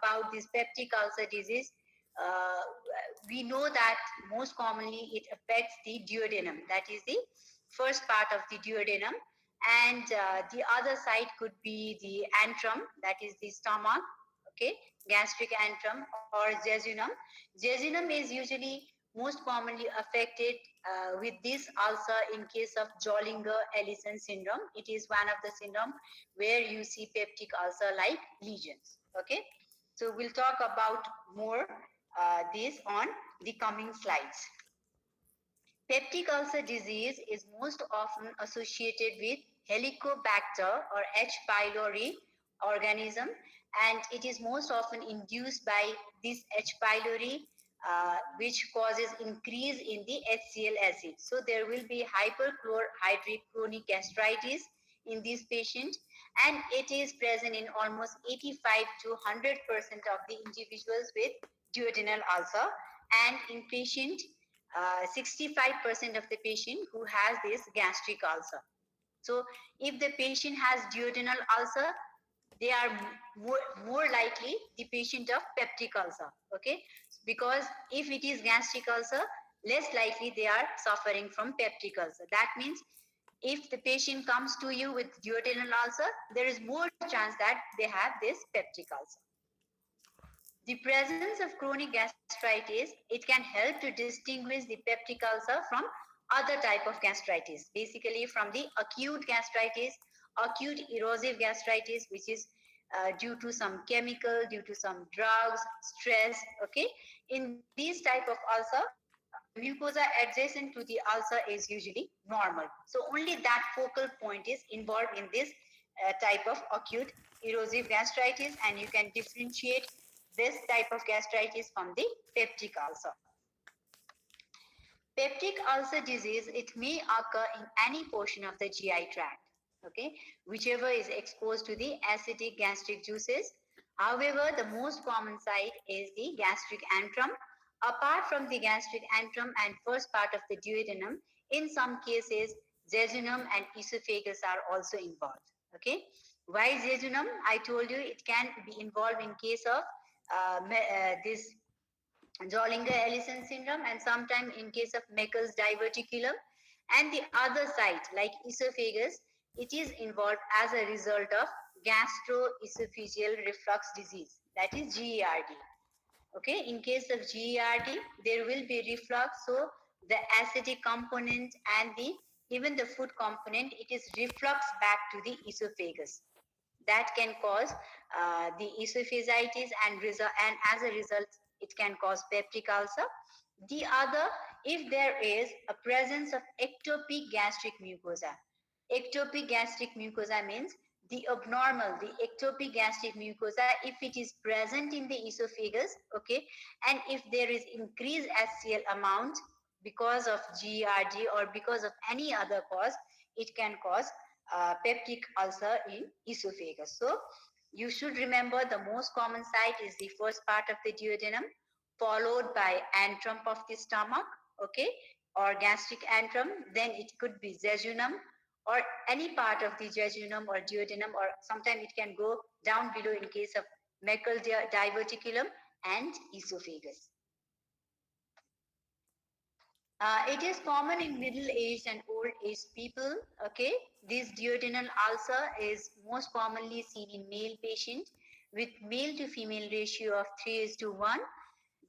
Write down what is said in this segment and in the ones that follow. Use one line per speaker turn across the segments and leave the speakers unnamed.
about this peptic ulcer disease, uh, we know that most commonly it affects the duodenum. That is the first part of the duodenum, and the other side could be the antrum, that is the stomach. Okay, gastric antrum or jejunum. Jejunum is usually most commonly affected with this ulcer in case of Zollinger-Ellison syndrome. It is one of the syndrome where you see peptic ulcer like lesions. Okay, so we'll talk about more this on the coming slides. Peptic ulcer disease is most often associated with Helicobacter or H. pylori organism, and it is most often induced by this H. pylori, which causes increase in the HCl acid. So there will be hyperchlorhydric chronic gastritis in this patient, and it is present in almost 85 to 100% of the individuals with duodenal ulcer, and in patient 65% of the patient who has this gastric ulcer. So if the patient has duodenal ulcer, they are more likely the patient of peptic ulcer. Okay, because if it is gastric ulcer, less likely they are suffering from peptic ulcer. That means if the patient comes to you with duodenal ulcer, there is more chance that they have this peptic ulcer. The presence of chronic gastritis, it can help to distinguish the peptic ulcer from other type of gastritis, basically from the acute gastritis, acute erosive gastritis, which is due to some chemical, due to some drugs, stress. Okay, in these type of ulcer, the mucosa adjacent to the ulcer is usually normal. So only that focal point is involved in this type of acute erosive gastritis, and you can differentiate this type of gastritis from the peptic ulcer. Peptic ulcer disease, it may occur in any portion of the GI tract, okay, whichever is exposed to the acidic gastric juices. However, the most common site is the gastric antrum. Apart from the gastric antrum and first part of the duodenum, in some cases, jejunum and esophagus are also involved. Okay, why jejunum? I told you it can be involved in case of this Zollinger-Ellison syndrome, and sometimes in case of Meckel's diverticulum. And the other side, like esophagus, it is involved as a result of gastroesophageal reflux disease, that is GERD. Okay, in case of GERD, there will be reflux, so the acidic component and the even the food component, it is reflux back to the esophagus. That can cause the esophagitis, and as a result it can cause peptic ulcer. The other, if there is a presence of ectopic gastric mucosa. Ectopic gastric mucosa means the abnormal, the ectopic gastric mucosa, if it is present in the esophagus. Okay, and if there is increased HCl amount because of GERD or because of any other cause, it can cause peptic ulcer in esophagus. So you should remember the most common site is the first part of the duodenum, followed by antrum of the stomach, okay, or gastric antrum. Then it could be jejunum or any part of the jejunum or duodenum, or sometimes it can go down below in case of Meckel diverticulum and esophagus. It is common in middle-aged and old-aged people. Okay, this duodenal ulcer is most commonly seen in male patients with male to female ratio of 3:1.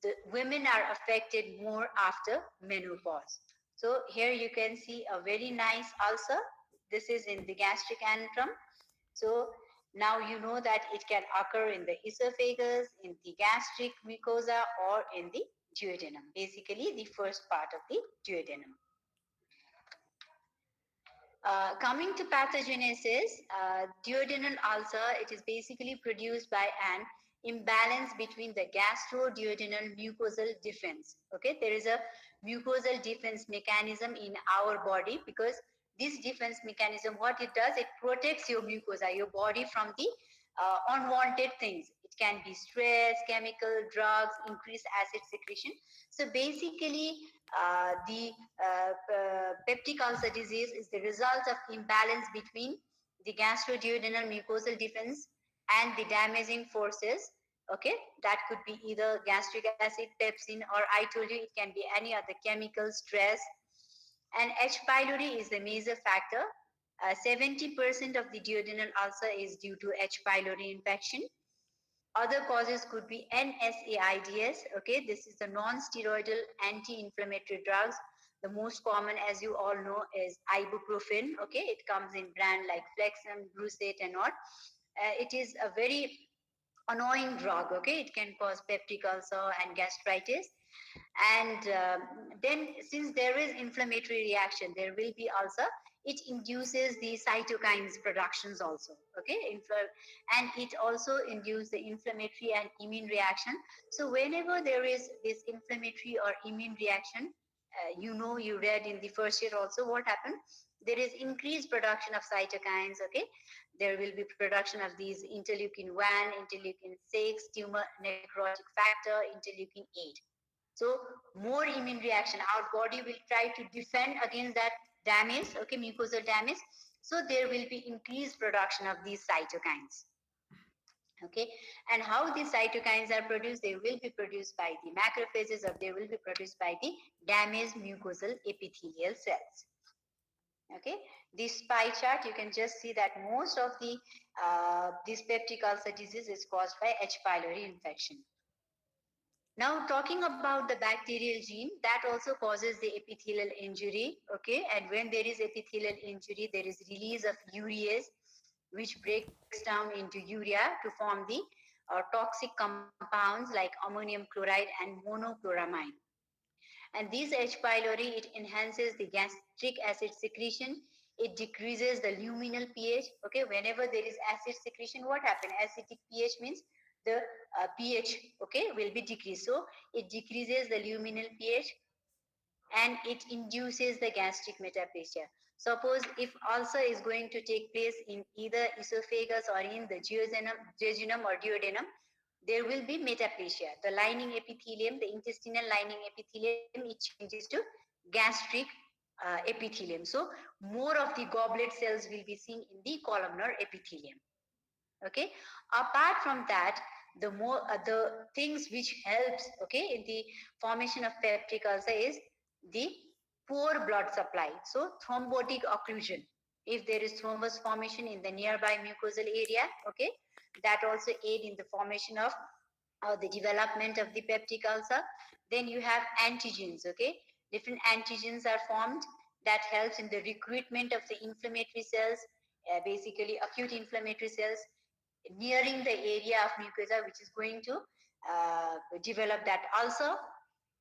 The women are affected more after menopause. So here you can see a very nice ulcer. This is in the gastric antrum. So now you know that it can occur in the esophagus, in the gastric mucosa, or in the duodenum, basically the first part of the duodenum. Coming to pathogenesis, duodenal ulcer, it is basically produced by an imbalance between the gastroduodenal mucosal defense. Okay, there is a mucosal defense mechanism in our body, because this defense mechanism, what it does, it protects your mucosa, your body, from the unwanted things. It can be stress, chemical, drugs, increased acid secretion. So basically, the peptic ulcer disease is the result of imbalance between the gastroduodenal mucosal defense and the damaging forces, Okay, that could be either gastric acid, pepsin, or I told you it can be any other chemical, stress. And H. pylori is the major factor. 70% of the duodenal ulcer is due to H. pylori infection. Other causes could be NSAIDs. Okay, this is the non-steroidal anti-inflammatory drugs. The most common, as you all know, is ibuprofen. Okay, it comes in brand like Flexum, Brucet, and all. It is a very annoying drug. Okay, it can cause peptic ulcer and gastritis. And then, since there is inflammatory reaction, there will be ulcer. It induces the cytokines productions also. Okay, and it also induces the inflammatory and immune reaction. So whenever there is this inflammatory or immune reaction, you read in the first year also what happened. There is increased production of cytokines. Okay, there will be production of these interleukin 1, interleukin 6, tumor necrotic factor, interleukin 8. So more immune reaction, our body will try to defend against that damage, okay, mucosal damage. So there will be increased production of these cytokines. Okay, and how these cytokines are produced? They will be produced by the macrophages, or they will be produced by the damaged mucosal epithelial cells. Okay, this pie chart, you can just see that most of the this peptic ulcer disease is caused by H. pylori infection. Now, talking about the bacterial gene, that also causes the epithelial injury. Okay, and when there is epithelial injury, there is release of urease, which breaks down into urea to form the toxic compounds like ammonium chloride and monochloramine. And this H. pylori, it enhances the gastric acid secretion. It decreases the luminal pH. Okay, whenever there is acid secretion, what happens? Acidic pH means the pH, okay, will be decreased. So it decreases the luminal pH, and it induces the gastric metaplasia. Suppose if ulcer is going to take place in either esophagus or in the jejunum or duodenum, there will be metaplasia. The lining epithelium, the intestinal lining epithelium, it changes to gastric epithelium. So more of the goblet cells will be seen in the columnar epithelium. Okay, apart from that, the things which helps, okay, in the formation of peptic ulcer is the poor blood supply. So thrombotic occlusion, if there is thrombus formation in the nearby mucosal area, okay, that also aid in the formation of the development of the peptic ulcer. Then you have antigens. Okay, different antigens are formed that helps in the recruitment of the inflammatory cells, basically acute inflammatory cells nearing the area of mucosa which is going to develop that ulcer.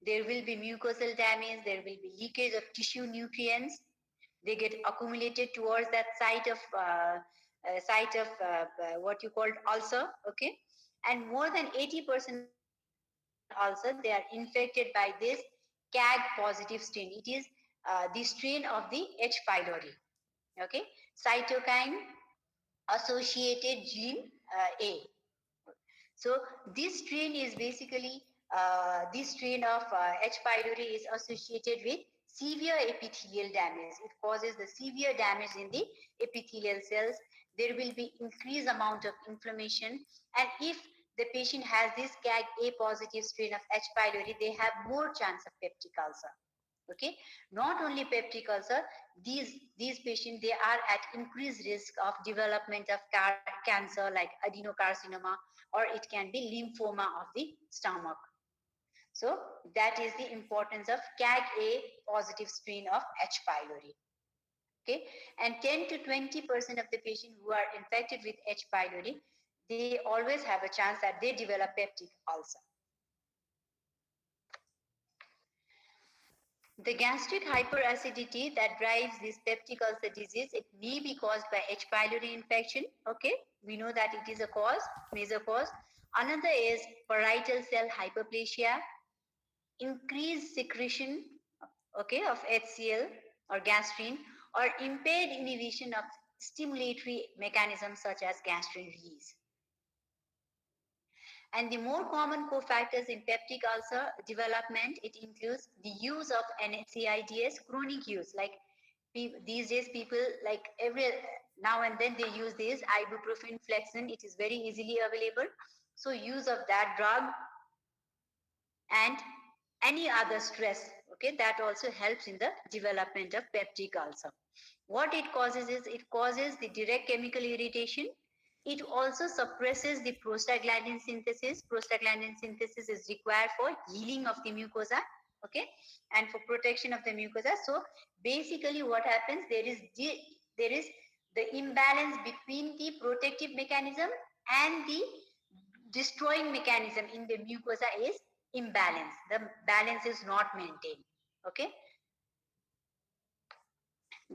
There will be mucosal damage, there will be leakage of tissue nutrients. They get accumulated towards that what you called ulcer. Okay, and more than 80% of the ulcer, they are infected by this CAG positive strain. It is the strain of the H. pylori. Okay, cytokine associated gene A. So this strain is basically this strain of H. pylori is associated with severe epithelial damage. It causes the severe damage in the epithelial cells. There will be increased amount of inflammation, and if the patient has this CAG A positive strain of H. pylori, they have more chance of peptic ulcer. Okay, not only peptic ulcer, these patients, they are at increased risk of development of cancer like adenocarcinoma, or it can be lymphoma of the stomach. So that is the importance of CAG A positive strain of H. pylori. Okay, and 10 to 20% of the patients who are infected with H. pylori, they always have a chance that they develop peptic ulcer. The gastric hyperacidity that drives this peptic ulcer disease, it may be caused by H. pylori infection. Okay, we know that it is a cause, major cause. Another is parietal cell hyperplasia, increased secretion, okay, of HCl or gastrin, or impaired inhibition of stimulatory mechanisms such as gastrin release. And the more common cofactors in peptic ulcer development, it includes the use of NSAIDs, chronic use. Like these days, people like every now and then they use this ibuprofen, Flexin. It is very easily available. So use of that drug and any other stress, okay, that also helps in the development of peptic ulcer. What it causes is it causes the direct chemical irritation. It also suppresses the prostaglandin synthesis. Prostaglandin synthesis is required for healing of the mucosa, okay, and for protection of the mucosa. So basically what happens, there is the imbalance between the protective mechanism and the destroying mechanism in the mucosa is imbalance. The balance is not maintained. Okay.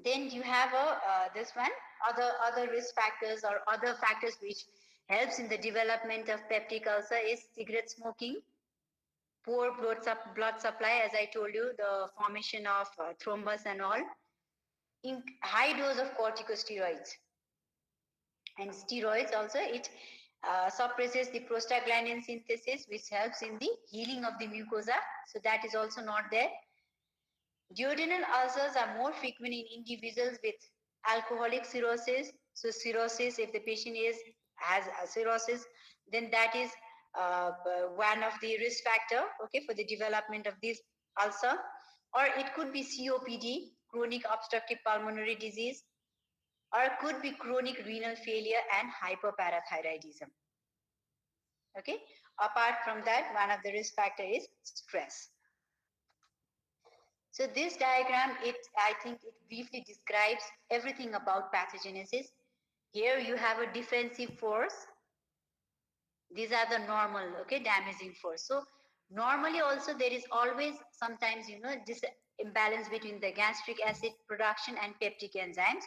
Then you have a this one, other risk factors or other factors which helps in the development of peptic ulcer is cigarette smoking, poor blood supply, as I told you, the formation of thrombus and all, in high dose of corticosteroids and steroids also. It suppresses the prostaglandin synthesis, which helps in the healing of the mucosa. So that is also not there. Duodenal ulcers are more frequent in individuals with alcoholic cirrhosis. So cirrhosis, if the patient has a cirrhosis, then that is one of the risk factor, okay, for the development of this ulcer. Or it could be COPD, chronic obstructive pulmonary disease, or could be chronic renal failure and hyperparathyroidism. Okay. Apart from that, one of the risk factor is stress. So this diagram, I think it briefly describes everything about pathogenesis. Here you have a defensive force. These are the normal, okay, damaging force. So normally also there is always sometimes, this imbalance between the gastric acid production and peptic enzymes.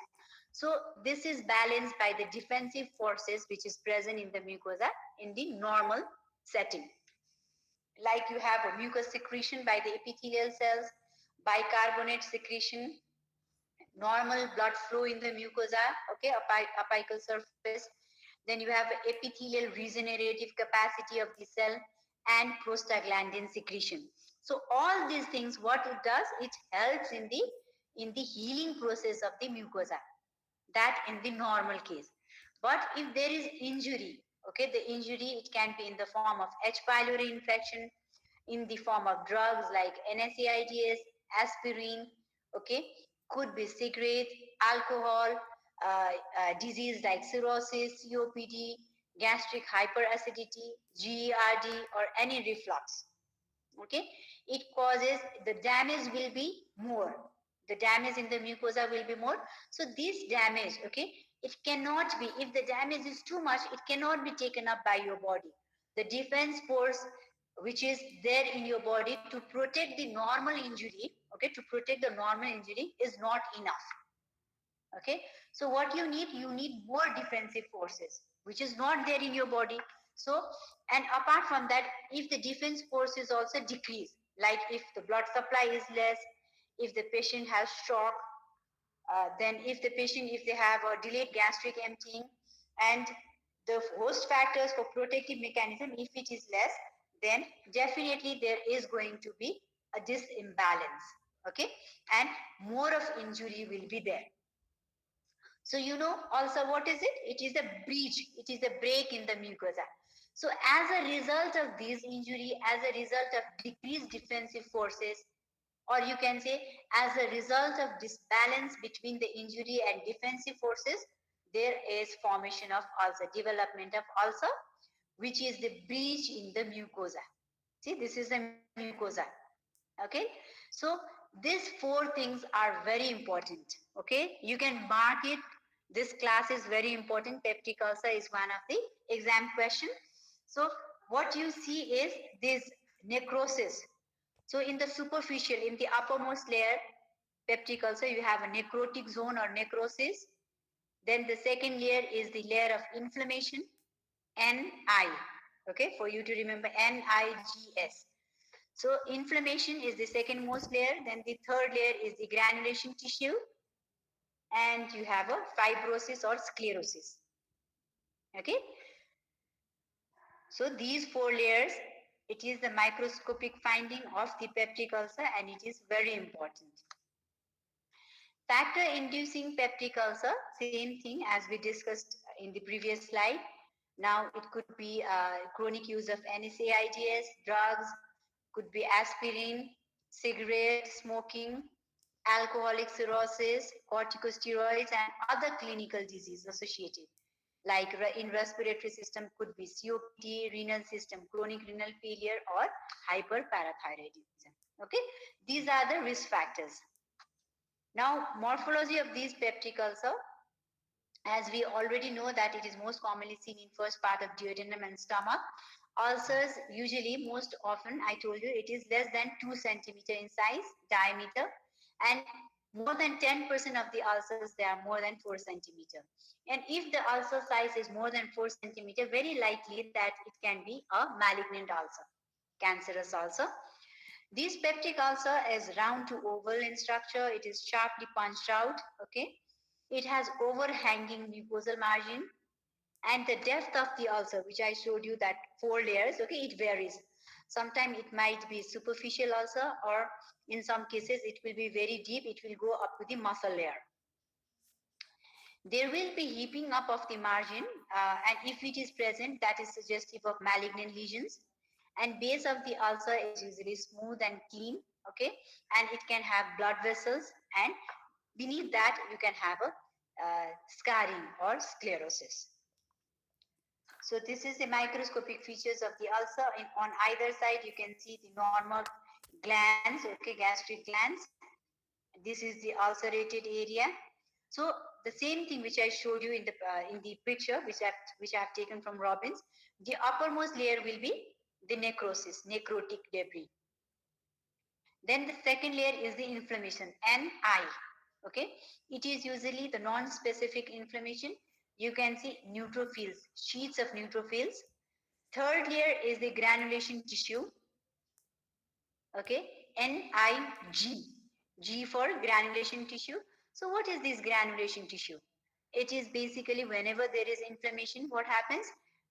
So this is balanced by the defensive forces which is present in the mucosa in the normal setting. Like you have a mucus secretion by the epithelial cells, bicarbonate secretion, normal blood flow in the mucosa, okay, apical surface. Then you have epithelial regenerative capacity of the cell and prostaglandin secretion. So all these things, what it does, it helps in the healing process of the mucosa. That in the normal case. But if there is injury, okay, the injury, it can be in the form of H. pylori infection, in the form of drugs like NSAIDs, aspirin, okay, could be cigarette, alcohol, disease like cirrhosis, COPD, gastric hyperacidity, GERD, or any reflux. Okay, it causes the damage will be more. The damage in the mucosa will be more. So this damage, okay, it cannot be, if the damage is too much, it cannot be taken up by your body. The defense force which is there in your body to protect the normal injury, okay, to protect the normal injury is not enough. Okay, so what you need more defensive forces which is not there in your body. So, and apart from that, if the defense force is also decreased, like if the blood supply is less, if the patient has shock, then if the patient, if they have a delayed gastric emptying, and the host factors for protective mechanism, if it is less, then definitely there is going to be a disimbalance, okay, and more of injury will be there. So, also what is it? It is a breach, it is a break in the mucosa. So, as a result of this injury, as a result of decreased defensive forces, or you can say as a result of disbalance between the injury and defensive forces, there is formation of ulcer, development of ulcer, which is the breach in the mucosa. See, this is the mucosa. Okay, so these four things are very important. Okay, you can mark it. This class is very important. Peptic ulcer is one of the exam question. So what you see is this necrosis. So in the superficial, in the uppermost layer, peptic ulcer, you have a necrotic zone or necrosis. Then the second layer is the layer of inflammation, NI. Okay, for you to remember, NIGS. So inflammation is the second most layer. Then the third layer is the granulation tissue, and you have a fibrosis or sclerosis. Okay. So these four layers, it is the microscopic finding of the peptic ulcer, and it is very important. Factor inducing peptic ulcer, same thing as we discussed in the previous slide. Now, it could be chronic use of NSAIDs, drugs, could be aspirin, cigarette smoking, alcoholic cirrhosis, corticosteroids, and other clinical disease associated. Like in respiratory system could be COPD, renal system, chronic renal failure, or hyperparathyroidism. Okay, these are the risk factors. Now, morphology of these peptic ulcer, as we already know that it is most commonly seen in first part of duodenum and stomach. Ulcers usually most often, I told you, it is less than 2 centimeter in size, diameter, and more than 10% of the ulcers, they are more than 4 centimeter. And if the ulcer size is more than 4 centimeter, very likely that it can be a malignant ulcer, cancerous ulcer. This peptic ulcer is round to oval in structure. It is sharply punched out. Okay, it has overhanging mucosal margin, and the depth of the ulcer, which I showed you that 4 layers. Okay, it varies. Sometimes it might be superficial ulcer, or in some cases it will be very deep. It will go up to the muscle layer. There will be heaping up of the margin, and if it is present, that is suggestive of malignant lesions. And base of the ulcer is usually smooth and clean, okay, and it can have blood vessels, and beneath that you can have a scarring or sclerosis. So this is the microscopic features of the ulcer. On either side you can see the normal glands, okay, gastric glands. This is the ulcerated area. So the same thing which I showed you in the picture, which I have taken from Robbins, the uppermost layer will be the necrosis, necrotic debris. Then the second layer is the inflammation, NI. Okay, it is usually the non-specific inflammation. You can see neutrophils, sheets of neutrophils. Third layer is the granulation tissue. Okay, NIG, G for granulation tissue. So what is this granulation tissue? It is basically whenever there is inflammation, what happens?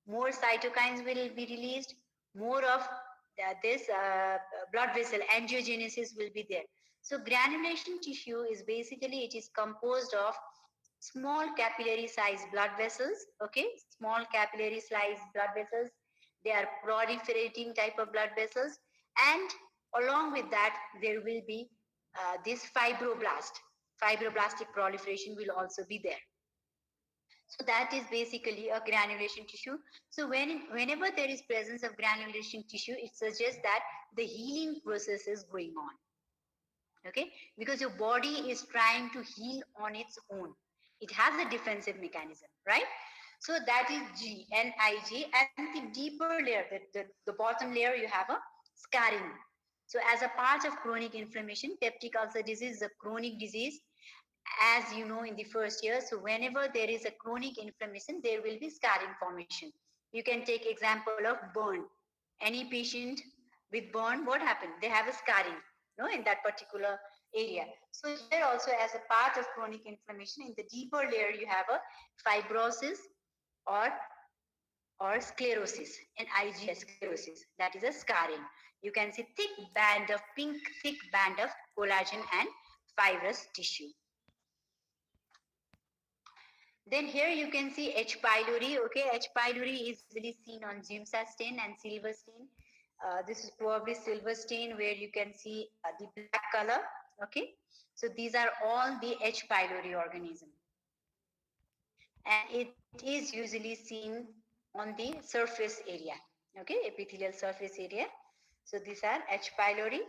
More cytokines will be released, more of this blood vessel angiogenesis will be there. So granulation tissue is basically, it is composed of small capillary size blood vessels. Okay, small capillary size blood vessels. They are proliferating type of blood vessels, and along with that there will be this fibroblastic proliferation will also be there. So that is basically a granulation tissue. So whenever there is presence of granulation tissue, it suggests that the healing process is going on. Okay, because your body is trying to heal on its own. It has a defensive mechanism, right? So that is GNIG, and the deeper layer, the bottom layer, you have a scarring. So as a part of chronic inflammation, peptic ulcer disease is a chronic disease, as you know in the first year. So whenever there is a chronic inflammation, there will be scarring formation. You can take example of burn. Any patient with burn, what happened? They have a scarring, no, in that particular area. So here also, as a part of chronic inflammation, in the deeper layer, you have a fibrosis or sclerosis, an IgS sclerosis. That is a scarring. You can see thick band of collagen and fibrous tissue. Then here you can see H. pylori. Okay, H. pylori is really seen on giemsa stain and silver stain. This is probably silver stain where you can see the black color. Okay, so these are all the H. pylori organism, and it is usually seen on the surface area. Okay, epithelial surface area. So these are H. pylori.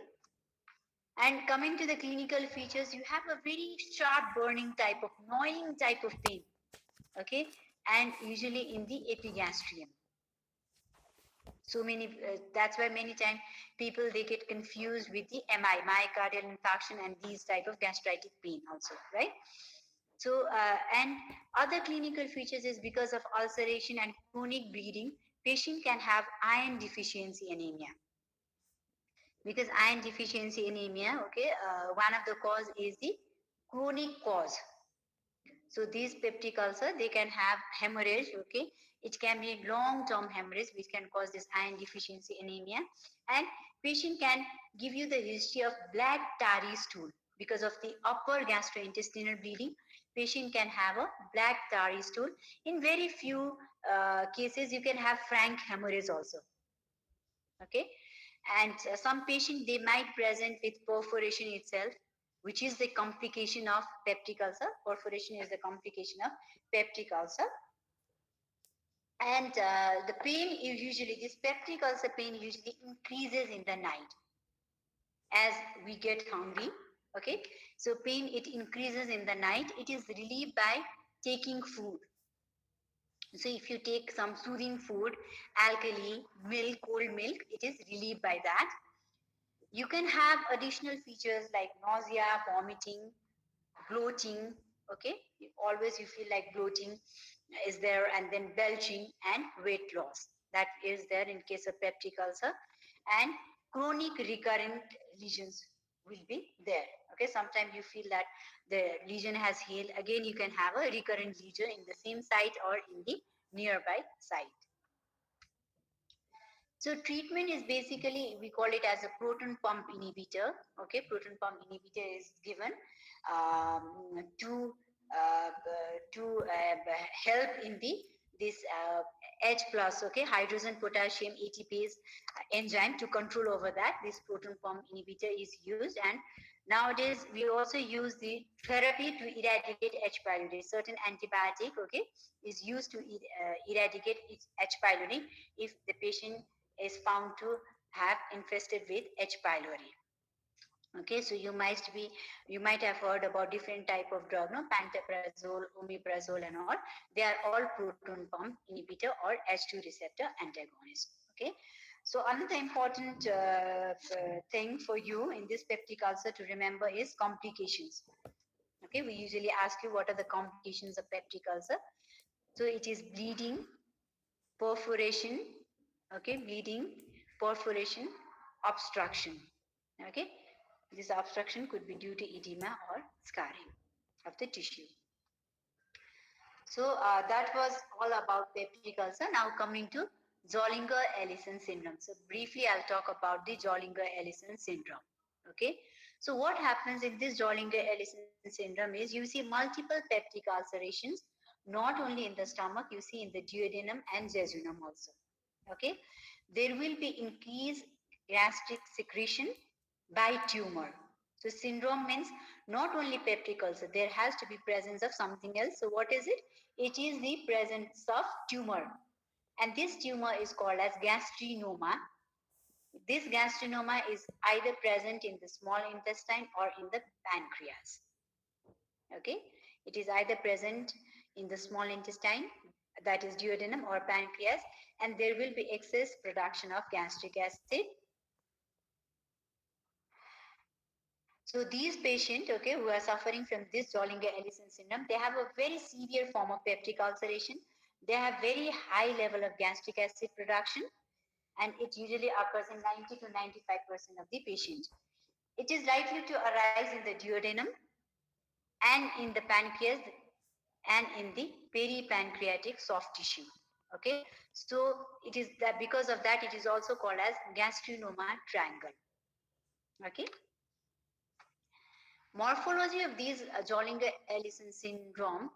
And coming to the clinical features, you have a very sharp burning type of gnawing type of pain. Okay, and usually in the epigastrium. So many, that's why many times people, they get confused with the MI, myocardial infarction, and these type of gastritic pain also, right? So and other clinical features is because of ulceration and chronic bleeding, patient can have iron deficiency anemia. Because iron deficiency anemia, okay, one of the cause is the chronic cause. So these peptic ulcer, they can have hemorrhage, okay. It can be long-term hemorrhage, which can cause this iron deficiency anemia. And patient can give you the history of black tarry stool because of the upper gastrointestinal bleeding. patient can have a black tarry stool. In very few cases, you can have frank hemorrhage also. Okay, and some patient they might present with perforation itself, which is the complication of peptic ulcer. Perforation is the complication of peptic ulcer. And the pain is usually, this peptic ulcer pain usually increases in the night as we get hungry. Okay, so pain it increases in the night. It is relieved by taking food. So if you take some soothing food, alkali, milk, cold milk, it is relieved by that. You can have additional features like nausea, vomiting, bloating. Okay, always you feel like bloating is there, and then belching and weight loss. That is there in case of peptic ulcer, and chronic recurrent lesions will be there. Okay, sometimes you feel that the lesion has healed. Again, you can have a recurrent lesion in the same site or in the nearby site. So treatment is basically, we call it as a proton pump inhibitor. Okay, proton pump inhibitor is given to help in the this H plus, okay, hydrogen potassium ATPase enzyme to control over that. This proton pump inhibitor is used, and nowadays we also use the therapy to eradicate H. pylori. Certain antibiotic, okay, is used to eradicate H. pylori if the patient is found to have infested with H. pylori. Okay, so you might have heard about different type of drug, no, pantoprazole, omeprazole, and all. They are all proton pump inhibitor or H2 receptor antagonist. Okay, so another important thing for you in this peptic ulcer to remember is complications. Okay, we usually ask you what are the complications of peptic ulcer. So it is bleeding, perforation, okay, bleeding, perforation, obstruction. Okay, this obstruction could be due to edema or scarring of the tissue. So that was all about peptic ulcer. Now coming to Zollinger-Ellison syndrome. So briefly I'll talk about the Zollinger-Ellison syndrome. Okay, so what happens in this Zollinger-Ellison syndrome is you see multiple peptic ulcerations, not only in the stomach, you see in the duodenum and jejunum also. Okay, there will be increased gastric secretion by tumor. So syndrome means not only peptic ulcer, there has to be presence of something else. So what is it? It is the presence of tumor. And this tumor is called as gastrinoma. This gastrinoma is either present in the small intestine or in the pancreas. Okay, it is either present in the small intestine, that is duodenum or pancreas, and there will be excess production of gastric acid. So these patients, okay, who are suffering from this Zollinger-Ellison syndrome, they have a very severe form of peptic ulceration. They have very high level of gastric acid production, and it usually occurs in 90 to 95% of the patient. It is likely to arise in the duodenum and in the pancreas and in the peripancreatic soft tissue. Okay, so it is that because of that, it is also called as gastrinoma triangle. Okay. Morphology of these Zollinger-Ellison syndrome,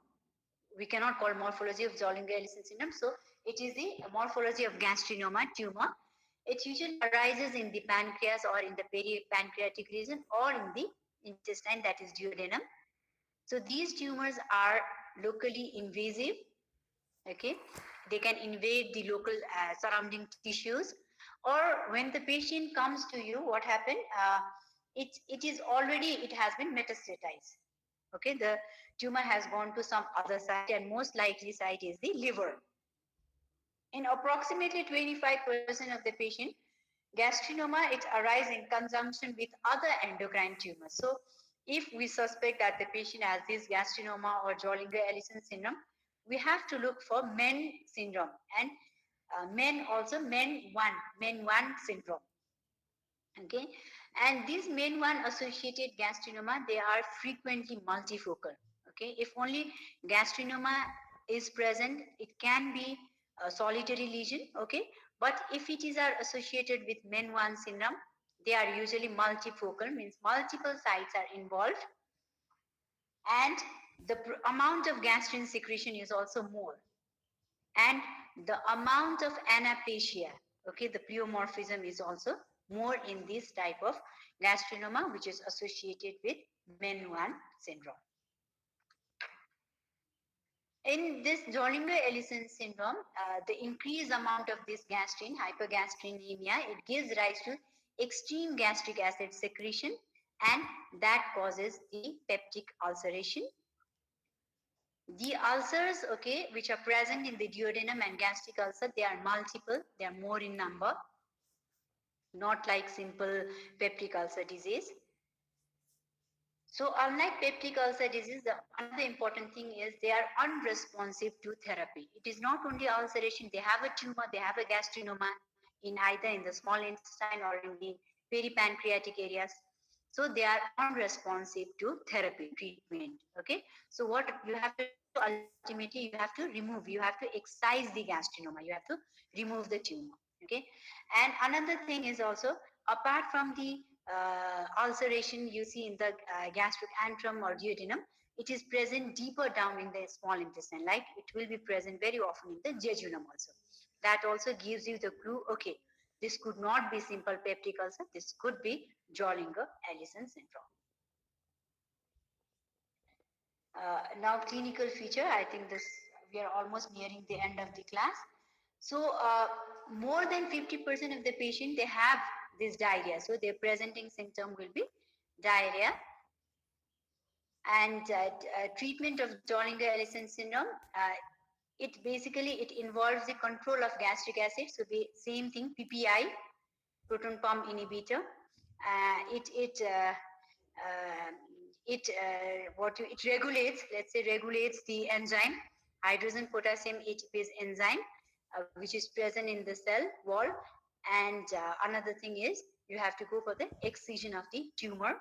we cannot call morphology of Zollinger-Ellison syndrome. So it is the morphology of gastrinoma tumor. It usually arises in the pancreas or in the peripancreatic region or in the intestine, that is duodenum. So these tumors are locally invasive. Okay, they can invade the local surrounding tissues, or when the patient comes to you, what happened? It is already, it has been metastatized. Okay, the tumor has gone to some other site, and most likely site is the liver. In approximately 25% of the patient, gastrinoma, it arises in conjunction with other endocrine tumors. So if we suspect that the patient has this gastrinoma or Zollinger-Ellison syndrome, we have to look for MEN syndrome, and MEN also MEN1 syndrome. Okay, and these MEN1 associated gastrinoma, they are frequently multifocal. Okay, if only gastrinoma is present, it can be a solitary lesion. Okay, but if it is associated with MEN1 syndrome, they are usually multifocal, means multiple sites are involved, and the amount of gastrin secretion is also more, and the amount of anaplasia, okay, the pleomorphism is also more in this type of gastrinoma, which is associated with Men-1 syndrome. In this Zollinger-Ellison syndrome, the increased amount of this gastrin, hypergastrinemia, it gives rise to extreme gastric acid secretion, and that causes the peptic ulceration. The ulcers, okay, which are present in the duodenum and gastric ulcer, they are multiple, they are more in number, not like simple peptic ulcer disease. So unlike peptic ulcer disease, another important thing is they are unresponsive to therapy. It is not only ulceration, they have a tumor, they have a gastrinoma in either in the small intestine or in the peripancreatic areas. So they are unresponsive to therapy treatment. Okay. So what you have to do ultimately, you have to remove, you have to excise the gastrinoma, you have to remove the tumor. Okay. And another thing is also, apart from the ulceration you see in the gastric antrum or duodenum, it is present deeper down in the small intestine, like it will be present very often in the jejunum also. That also gives you the clue, okay, this could not be simple peptic ulcer, this could be Zollinger-Ellison syndrome. Now clinical feature, I think this, we are almost nearing the end of the class. So more than 50% of the patient, they have this diarrhea. So their presenting symptom will be diarrhea. And treatment of Zollinger-Ellison syndrome, it basically, it involves the control of gastric acid. So the same thing, PPI, proton pump inhibitor. It regulates, let's say, regulates the enzyme, hydrogen potassium ATPase enzyme, which is present in the cell wall. And another thing is, you have to go for the excision of the tumor.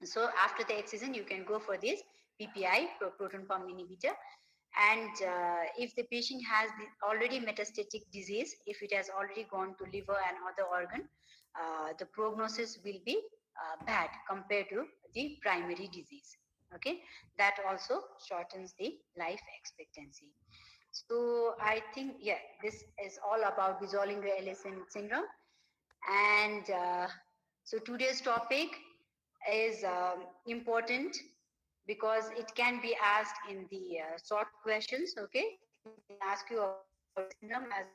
So after the excision, you can go for this PPI, proton pump inhibitor. And if the patient has already metastatic disease, if it has already gone to liver and other organ, the prognosis will be bad compared to the primary disease. Okay, that also shortens the life expectancy. So I think, yeah, this is all about the Zollinger-Ellison syndrome. And so today's topic is important because it can be asked in the short questions. Okay, it can ask you about the syndrome as well as